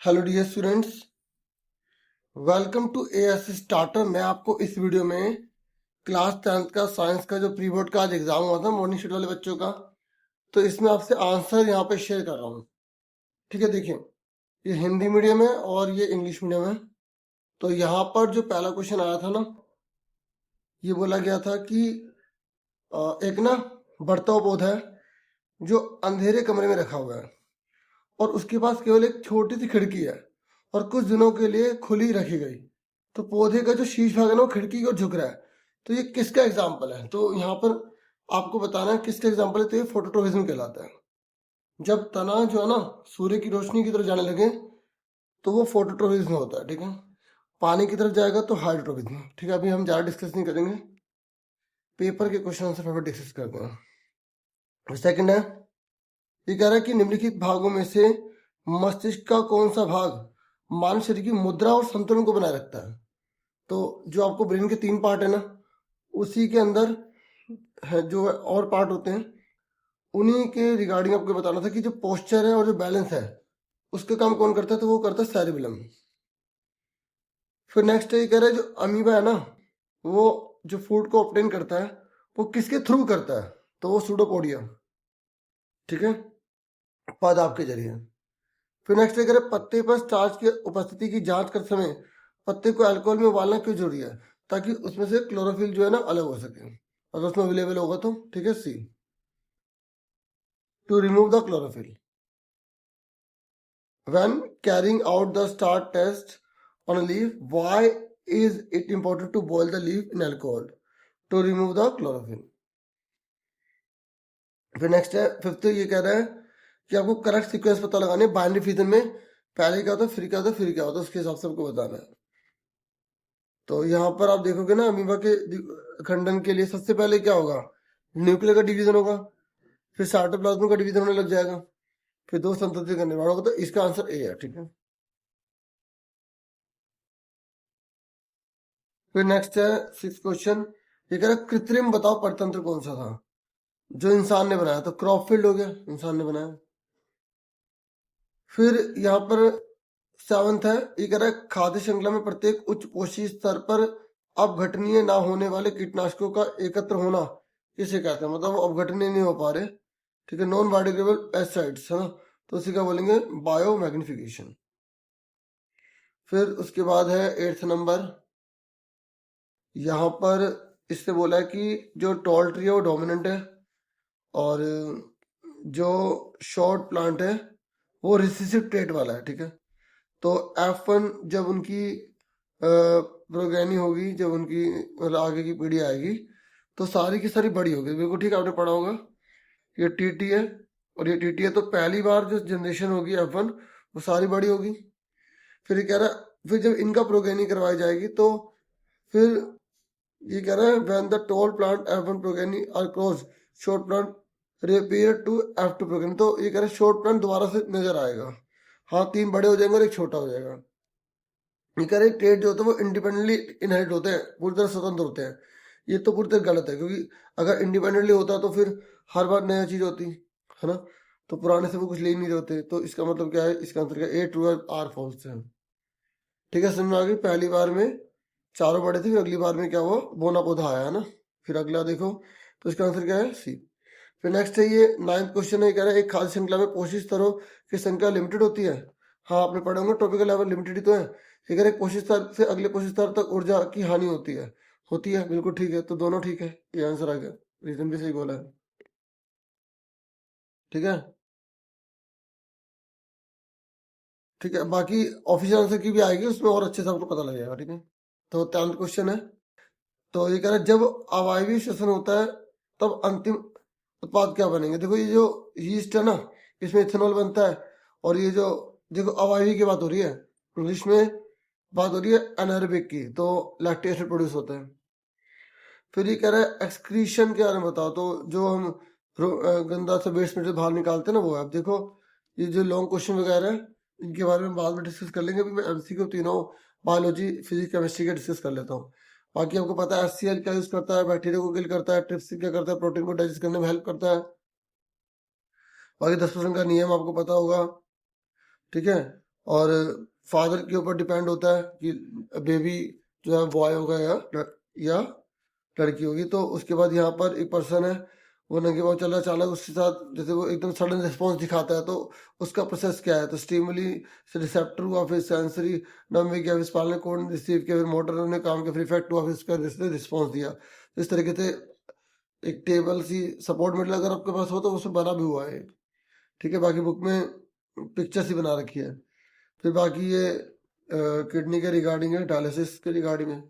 Hello dear students, welcome to AS starter. मैं आपको इस वीडियो में क्लास 10th का साइंस का जो प्री बोर्ड का आज एग्जाम हुआ था मॉर्निंग शिफ्ट वाले बच्चों का, तो इसमें आपसे आंसर यहाँ पे शेयर कर रहा हूँ। ठीक है, देखिए ये हिंदी मीडियम है और ये इंग्लिश मीडियम है। तो यहाँ पर जो पहला क्वेश्चन आया था ना, ये बोला गया था कि एक ना बढ़ता हुआ पौधा है जो अंधेरे कमरे में रखा हुआ है और उसके पास केवल एक छोटी सी खिड़की है और कुछ दिनों के लिए खुली रखी गई। तो पौधे का जो शीर्ष भाग है ना वो खिड़की की ओर झुक रहा है। तो ये किसका एग्जाम्पल है? तो यहाँ पर आपको बताना है किसका एग्जाम्पल है। तो ये फोटोट्रोपिज्म कहलाता है। जब तना जो है ना सूर्य की रोशनी की तरफ जाने लगे तो वो फोटोट्रोपिज्म होता है। ठीक है, पानी की तरफ जाएगा तो हाइड्रोट्रोपिज्म। ठीक है, अभी हम ज़्यादा डिस्कस नहीं करेंगे, पेपर के क्वेश्चन आंसर पेपर डिस्कस करते हैं। सेकंड है, ये कह रहा है कि निम्नलिखित भागों में से मस्तिष्क का कौन सा भाग मानव शरीर की मुद्रा और संतुलन को बनाए रखता है? तो जो आपको ब्रेन के 3 पार्ट है ना, उसी के अंदर है जो और पार्ट होते हैं, उन्हीं के रिगार्डिंग आपको बताना था कि जो पोस्चर है और जो बैलेंस है उसका काम कौन करता है? तो वो करता है सेरिबेलम। फिर नेक्स्ट ये कह रहा है जो अमीबा है ना, वो जो फूड को ऑब्टेन करता है वो किसके थ्रू करता है? तो वो सूडोपोडिया। ठीक है, पादप के जरिए। फिर नेक्स्ट ये कह रहा है पत्ते पर स्टार्च की उपस्थिति की जांच करते समय पत्ते को अल्कोहल में उबालना क्यों जरूरी है? ताकि उसमें से क्लोरोफिल जो है ना अलग हो सके, अगर उसमें अवेलेबल होगा तो। ठीक है, C, to remove the chlorophyll. When carrying out the starch test on a leaf, why is it important to boil the leaf in alcohol? To remove the chlorophyll. फिर नेक्स्ट है फिफ्थ, ये कह रहा है कि आपको करेक्ट सीक्वेंस पता लगाने बाइनरी फिजन में। पहले क्या होता है, फिर क्या होता है, फिर क्या होता है, उसके हिसाब से आपको बताना है। तो यहाँ पर आप देखोगे ना, अमीबा के खंडन के लिए सबसे पहले क्या होगा? न्यूक्लियर का डिवीजन होगा, फिर साइटोप्लाज्म का डिवीजन होने लग जाएगा, फिर दो संतति का निर्माण होगा। तो इसका आंसर ए है। ठीक है, फिर नेक्स्ट है 6th क्वेश्चन। ये कह रहा है कृत्रिम बताओ परतंत्र कौन सा था जो इंसान ने बनाया? तो क्रॉपफील्ड हो गया, इंसान ने बनाया। फिर यहाँ पर 7th है, ये कह रहा है खाद्य श्रृंखला में प्रत्येक उच्च पोषी स्तर पर अपघटनीय ना होने वाले कीटनाशकों का एकत्र होना किसे कहते हैं? मतलब वो अपघटनीय नहीं हो पा रहे। ठीक है, नॉन बायोडिग्रेडेबल पेस्टिसाइड्स है ना, तो उसी का बोलेंगे बायो मैग्निफिकेशन। फिर उसके बाद है 8th नंबर। यहाँ पर इससे बोला है कि जो टॉल ट्री है वो डोमिनेंट है और जो शॉर्ट प्लांट है वो रिसेसिव ट्रेट वाला है। ठीक है, तो F1 जब उनकी प्रोग्रेनी होगी, जब उनकी मतलब आगे की पीढ़ी आएगी तो सारी की सारी बड़ी होगी। बिल्कुल ठीक, आपने पढ़ा होगा। ये टीटी है और ये टीटी है, तो पहली बार जो जनरेशन होगी F1 वो सारी बड़ी होगी। फिर ये कह रहा है फिर जब इनका प्रोग्रेनी करवाई जाएगी तो फिर ये कह रहा है when the tall plant F1 progeny are cross short plant repair to F2 progeny. तो ये कह रहा है शॉर्ट प्लांट दोबारा से नजर आएगा। हाँ, 3 बड़े हो जाएंगे और एक छोटा हो जाएगा। ये कह रहे ट्रेड जो होते हैं वो इंडिपेंडेंटली इनहेरिट होते हैं, पूरी तरह स्वतंत्र होते हैं। ये तो पूरी तरह गलत है, क्योंकि अगर इंडिपेंडेंटली होता तो फिर हर बार नया चीज होती है ना, तो पुराने से वो कुछ ले ही नहीं होते। तो इसका मतलब क्या है? इसका आंसर क्या? ए ट्रू है, आर फॉल्स है। ठीक है, समझ में आ गई? पहली बार में चारों बड़े थे, फिर अगली बार में क्या हुआ, बोना पौधा आया है ना। फिर अगला देखो, तो इसका आंसर क्या है? सी। फिर नेक्स्ट है ये 9th क्वेश्चन है, कह रहा है एक खाद्य श्रृंखला में पोषक स्तरों की संख्या लिमिटेड होती है। हाँ, आपने पढ़े होंगे, टॉपिकल लेवल लिमिटेड ही तो है। ये कह रहे पोषक स्तर से अगले पोषक स्तर तक ऊर्जा की हानि होती है। होती है, बिल्कुल ठीक है, तो दोनों ठीक है, ये आंसर आ गया। रीजन भी सही बोला है। ठीक है, ठीक है, बाकी ऑफिशियल आंसर की भी आएगी, उसमें और अच्छे से आपको पता लगेगा। ठीक है, तो 10th क्वेश्चन है, तो ये कह रहा है जब अवायवीय श्वसन होता है तब अंतिम उत्पाद क्या बनेंगे? देखो ये जो यीस्ट है ना, इसमें इथेनॉल बनता है। और ये जो देखो अवायवीय की बात हो रही है, इंग्लिश में बात हो रही है एनारोबिक की, तो लैक्टिक एसिड प्रोड्यूस होता है। फिर ये कह रहा है एक्सक्रीशन के बारे में बताओ। तो जो हम गंदा सा वेस्ट मटेरियल बाहर निकालते हैं ना, वो है। अब देखो ये जो लॉन्ग क्वेश्चन वगैरह है इनके बारे में बाद में डिस्कस कर लेंगे। अभी मैं एमसीक्यू तीनों बायोलॉजी फिजिक्स केमिस्ट्री के डिस्कस कर लेता हूँ। बाकी आपको पता है HCl क्या यूज करता है, बैक्टीरिया को किल करता है, ट्रिप्सिन क्या करता है, प्रोटीन को डाइजेस्ट करने में हेल्प करता है। बाकी 10% का नियम आपको पता होगा। ठीक है, और फादर के ऊपर डिपेंड होता है कि बेबी जो है बॉय होगा या लड़की होगी। तो उसके बाद यहाँ पर एक पर्सन है, वो नंगे पाँव चल रहा है, अचानक उसके साथ जैसे वो एकदम सडन रिस्पॉन्स दिखाता है, तो उसका प्रोसेस क्या है? तो स्टिमुली से रिसेप्टर हुआ, फिर सेंसरी नर्व गया, फिर स्पाइनल कॉर्ड रिसीव किया, फिर मोटर ने काम किया, फिर इफेक्ट हुआ, फिर उसका रिस्पॉन्स दिया। इस तरीके से एक टेबल सी सपोर्ट मेडल अगर आपके पास हो तो उसमें बना भी हुआ है, ठीक है। बाकी बुक में पिक्चर्स ही बना रखी है। फिर बाकी ये किडनी के रिगार्डिंग है, डायलिसिस के रिगार्डिंग है।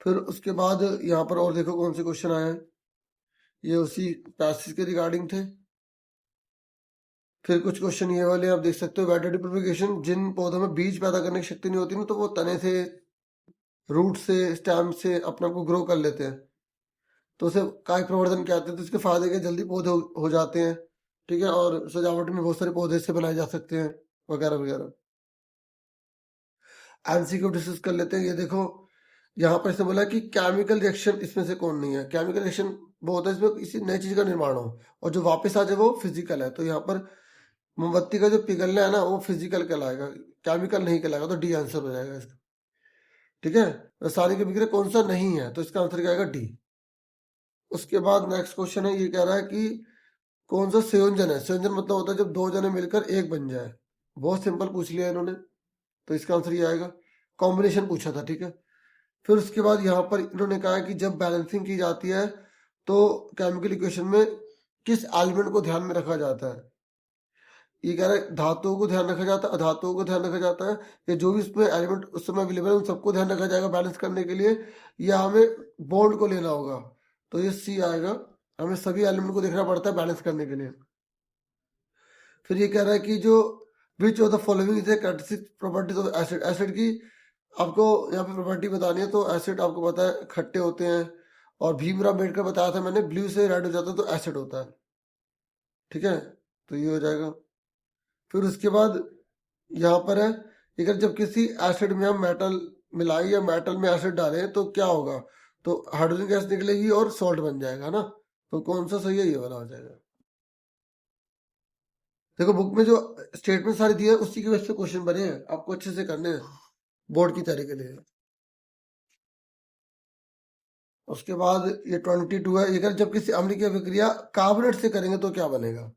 फिर उसके बाद यहाँ पर और देखो कौन से क्वेश्चन आए हैं, ये उसी पैसेज के रिगार्डिंग थे। फिर कुछ क्वेश्चन ये वाले आप देख सकते हो, वैराइटी प्रोपगेशन, जिन पौधों में बीज पैदा करने की शक्ति नहीं होती ना, तो वो तने से, रूट से, स्टेम से अपने आप को ग्रो कर लेते हैं, तो उसे कायिक प्रवर्धन कहते हैं। तो इसके फायदे के, जल्दी पौधे हो जाते हैं, ठीक है, और सजावट में बहुत सारे पौधे से बनाए जा सकते हैं, वगैरह वगैरह। एमसीक्यू डिस्कस कर लेते हैं। ये देखो यहाँ पर इसने बोला कि केमिकल रिएक्शन इसमें से कौन नहीं है। केमिकल रिएक्शन वो होता है इसमें किसी नई चीज का निर्माण हो और जो वापस आ जाए वो फिजिकल है। तो यहाँ पर मोमबत्ती का जो पिघलना है ना, वो फिजिकल कहलाएगा, केमिकल नहीं कहलाएगा, तो डी आंसर हो जाएगा इसका, ठीक है। रासायनिक अभिक्रिया कौन सा नहीं है, तो इसका आंसर क्या आएगा? डी। उसके बाद नेक्स्ट क्वेश्चन है, ये कह रहा है कि कौन सा संयोजन है। संयोजन मतलब होता है जब दो जने मिलकर एक बन जाए। बहुत सिंपल पूछ लिया इन्होंने, तो इसका आंसर ये आएगा। कॉम्बिनेशन पूछा था, ठीक है। फिर उसके बाद यहाँ पर इन्होंने कहा है कि जब बैलेंसिंग की जाती है तो केमिकल इक्वेशन में किस एलिमेंट को ध्यान में रखा जाता है। ये कह रहा है धातुओं को ध्यान रखा जाता है, अधातुओं को ध्यान रखा जाता है, या जो भी इसमें एलिमेंट उस समय अवेलेबल है उन सबको ध्यान रखा जाएगा बैलेंस करने के लिए, या हमें बॉन्ड को लेना होगा। तो ये सी आएगा, हमें सभी एलिमेंट को देखना पड़ता है बैलेंस करने के लिए। फिर ये कह रहा है कि जो which of the following is characteristic properties of acid. Acid की आपको यहाँ पे प्रॉपर्टी बतानी है, तो एसिड आपको पता है खट्टे होते हैं, और भीमराव अम्बेडकर बताया था मैंने, ब्लू से रेड हो जाता है तो एसिड होता है, ठीक है। तो ये हो जाएगा। फिर उसके बाद यहाँ पर है, अगर जब किसी एसिड में हम मेटल मिलाएं या मेटल में एसिड डालें तो क्या होगा, तो हाइड्रोजन गैस निकलेगी और सॉल्ट बन जाएगा ना। तो कौन सा सही है, ये वाला हो जाएगा। देखो बुक में जो स्टेटमेंट सारी दी है उसी की वजह से क्वेश्चन बने हैं, आपको अच्छे से करने हैं बोर्ड की तैयारी के लिए। उसके बाद ये 22 है, अगर जब किसी अम्ल की अभिक्रिया कार्बोनेट से करेंगे तो क्या बनेगा।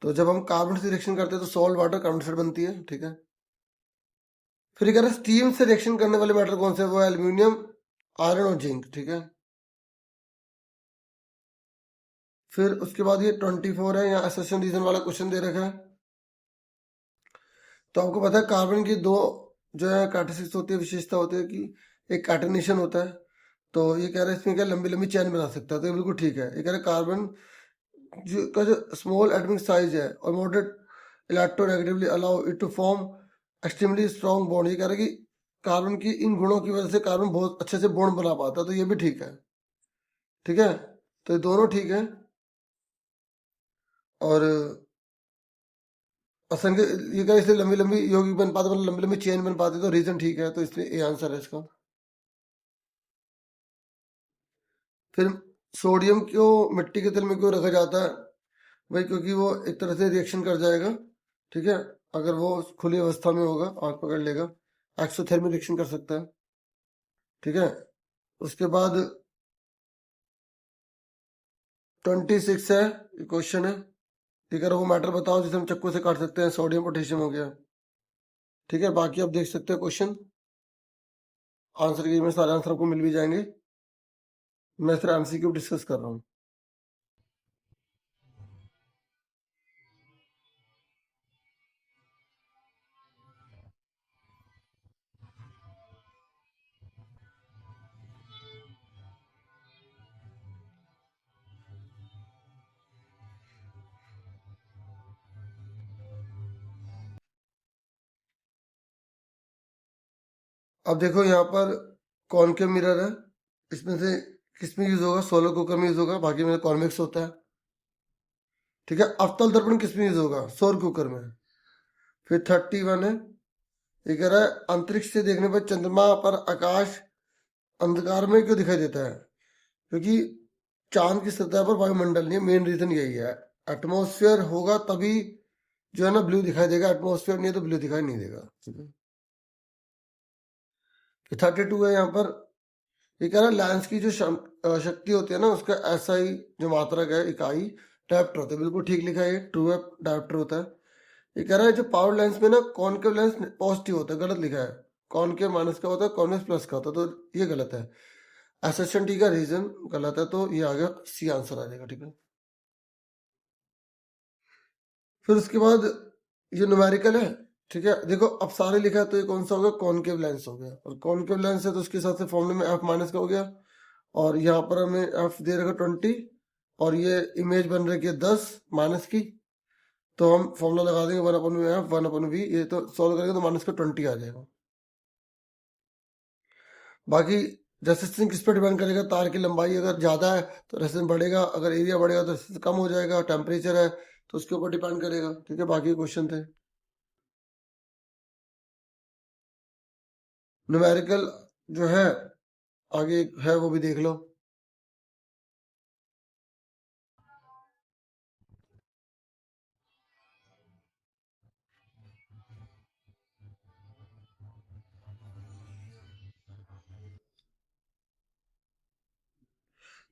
तो जब हम कार्बोनेट से रिएक्शन करते हैं तो सॉल्ट वाटर कार्बोनेट बनती है, ठीक है। फिर अगर स्टीम से रिएक्शन करने वाले मेटल कौन से, वो एल्यूमिनियम, आयरन और जिंक, ठीक है। फिर उसके बाद ये 24 है, यहाँ एसेशन रीजन वाला क्वेश्चन दे रखा है। तो आपको पता है कार्बन की दो जो है कैरेक्टरिस्टिक्स होती है, विशेषता होती है कि एक कैटनेशन होता है। तो ये कह रहा है इसमें क्या लंबी लंबी चैन बना सकता है, तो ये बिल्कुल ठीक है। ये कह रहा है कार्बन का जो स्मॉल एटॉमिक साइज है और moderate electronegatively allow it to form extremely strong bond. ये कह रहा है कि कार्बन की इन गुणों की वजह से कार्बन बहुत अच्छे से बॉन्ड बना पाता है, तो ये भी ठीक है, ठीक है। तो ये दोनों ठीक है। और असंख्य, ये क्या इसलिए लंबी लंबी यौगिक बन पाते, मतलब लंबी लंबी चेन बन पाते, तो रीजन ठीक है, तो इसलिए ये आंसर है इसका। फिर सोडियम क्यों मिट्टी के तेल में क्यों रखा जाता है, भाई क्योंकि वो एक तरह से रिएक्शन कर जाएगा, ठीक है। अगर वो खुली अवस्था में होगा, आग पकड़ लेगा, एक्सोथर्मिक रिएक्शन कर सकता है, ठीक है। उसके बाद 26 है, क्वेश्चन है, ठीक है। वो मैटर बताओ जिसे हम चक्कू से काट सकते हैं। सोडियम पोटेशियम हो गया, ठीक है। बाकी आप देख सकते हैं क्वेश्चन आंसर की में सारे आंसर आपको मिल भी जाएंगे। मैं सिर्फ एमसीक्यू डिस्कस कर रहा हूँ। अब देखो यहाँ पर कॉनकेव मिरर है, इसमें से किस में यूज होगा, सोलर कुकर में यूज होगा, बाकी में कॉन्वेक्स होता है, ठीक है। अवतल दर्पण किस में यूज होगा, सौर कुकर में। फिर 31 है, ये कह रहा है अंतरिक्ष से देखने पर चंद्रमा पर आकाश अंधकार में क्यों दिखाई देता है, क्योंकि चांद की सतह पर वायुमंडल नहीं, मेन रीजन यही है। एटमोस्फेयर होगा तभी जो है ना ब्लू दिखाई देगा, एटमोस्फेयर नहीं है तो ब्लू दिखाई नहीं देगा, ठीक है। 32 है यहाँ पर, ये कह रहा है लेंस की जो शक्ति होती है ना उसका SI जो मात्रक है इकाई डायोप्टर होता है, बिल्कुल ठीक लिखा है, ट्रू है, डायोप्टर होता है। ये कह रहा है जो पावर लेंस में ना कॉनकेव लेंस पॉजिटिव होता है, गलत लिखा है, कॉनकेव माइनस का होता है, कॉन्वेक्स प्लस का होता है, तो ये गलत है। एसेशन टी का रीजन गलत है, तो ये आ गया सी आंसर आ जाएगा, ठीक है। फिर उसके बाद ये न्यूमेरिकल है, ठीक है। देखो अब सारे लिखा है तो ये कौन सा होगा, कॉनकेव लेंस हो गया, और कॉनकेव लेंस है तो उसके हिसाब से फॉर्मूले में एफ माइनस का हो गया, और यहाँ पर हमें एफ दे रखा 20, और ये इमेज बन रही है 10 माइनस की, तो हम फॉर्मूला लगा देंगे 1/f 1/v, ये तो सॉल्व करेंगे तो माइनस का 20 आ जाएगा। बाकी रेसिस्टेंस किस पर डिपेंड करेगा, तार की लंबाई अगर ज़्यादा है तो रेसिस्टेंस बढ़ेगा, अगर एरिया बढ़ेगा तो रेसिस्टेंस कम हो जाएगा, टेम्परेचर है तो उसके ऊपर डिपेंड करेगा, ठीक है। बाकी क्वेश्चन थे न्यूमेरिकल जो है, आगे है वो भी देख लो।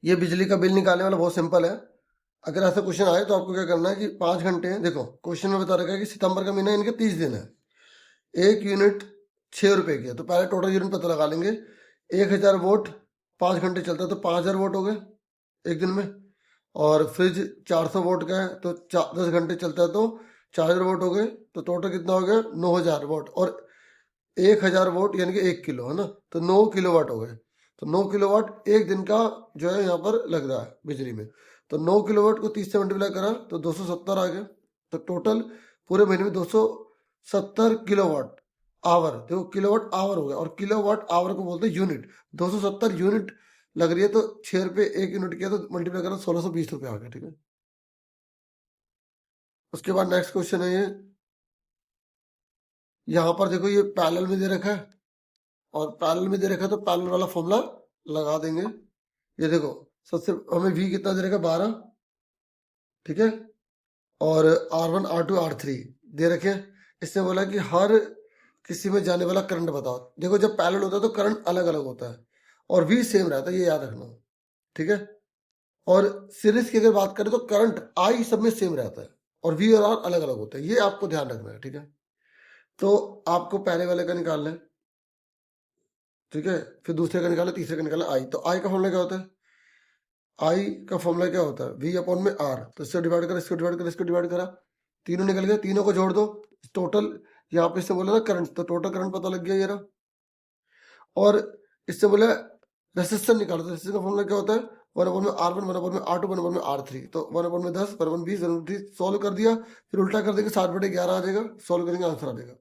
ये बिजली का बिल निकालने वाला बहुत सिंपल है। अगर ऐसा क्वेश्चन आए तो आपको क्या करना है कि 5 घंटे हैं, देखो क्वेश्चन में बता रखा है कि सितंबर का महीना इनके 30 दिन है, 1 यूनिट 6 रुपए की है, तो पहले टोटल यूनिट पता लगा लेंगे। 1000 वोट 5 घंटे चलता है तो 5000 वोट हो गए एक दिन में, और फ्रिज 400 वोट का है तो 10 घंटे चलता है तो 4000 वोट हो गए, तो टोटल कितना हो गया 9000 वोट, और 1000 वोट यानी कि 1 किलो है ना, तो 9 किलोवाट हो गए, तो 9 किलोवाट एक दिन का जो है यहाँ पर लग रहा है बिजली में, तो 9 किलोवाट को 30 से मल्टीप्लाई करा तो 270 आ गया, तो टोटल पूरे महीने में 270 किलोवाट आवर, देखो किलोवाट आवर हो गया, और किलोवाट आवर को बोलते हैं यूनिट, 270 यूनिट लग रही है, तो 6 रुपये 1 यूनिट किया तो मल्टीप्लाई करा 1620 रुपये आ गया, ठीक है। उसके बाद नेक्स्ट क्वेश्चन है ये, यहाँ पर देखो ये पैरेलल में दे रखा है, और पैरेलल में दे रखा है तो पैरेलल वाला फॉर्मूला लगा देंगे। ये देखो सबसे हमें v कितना दे रखा है 12, ठीक है, और R1 R2 R3 दे रखे हैं। इसने बोला कि हर किसी में जाने वाला करंट बताओ। देखो जब पैरेलल होता है तो करंट अलग अलग होता है और v सेम रहता है, ये याद रखना, ठीक है। और सीरीज की अगर बात करें तो करंट I सब में सेम रहता है और v और R अलग अलग होता है, ये आपको ध्यान रखना है, ठीक है। तो आपको पहले वाले का निकालना है, ठीक है, फिर दूसरे का निकाला, तीसरे का निकाला I, तो I का फॉर्मूला क्या होता है, आई का फॉर्मूला क्या होता है V/R, तो इससे डिवाइड करा, इसको डिवाइड करा, इसको डिवाइड करा, तीनों निकल गए, तीनों को जोड़ दो, टोटल यहाँ पे इससे बोला ना करंट, तो टोटल करंट पता लग गया ये रहा। और इससे बोला रेसिस्टेंस निकालो, तो रेसिस्टेंस का फॉर्मूला क्या होता है 1/R1 1/R2 1/R3, तो 1/10 1/20 1/30 सॉल्व कर दिया, फिर उल्टा कर देंगे 7/11 आ जाएगा, सॉल्व करेंगे आंसर आ जाएगा,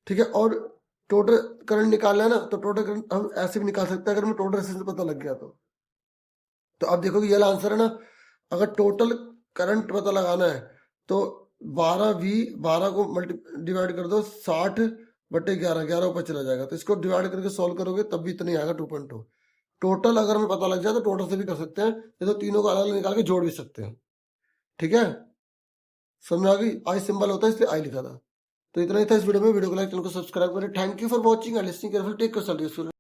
ठीक है। और टोटल करंट निकालना है ना, तो टोटल करंट हम ऐसे भी निकाल सकते हैं अगर हमें टोटल रेसिस्टेंस पता लग गया तो अब देखो कि ये आंसर है ना, अगर टोटल करंट पता लगाना है तो 12 को डिवाइड कर दो 60/11, 11 ऊपर चला जाएगा, तो इसको डिवाइड करके सॉल्व करोगे तब भी इतना ही आएगा 2.2। टोटल अगर हमें पता लग जाए तो टोटल से भी कर सकते हैं, ये तो तीनों को अलग अलग निकाल के जोड़ भी सकते हैं, ठीक है। समझ आ गई, आई सिंबल होता है इसलिए आई लिखा था। तो इतना ही था इस वीडियो में, वीडियो को लाइक, चैनल को सब्सक्राइब करें। Thank you for watching and listening careful, take care.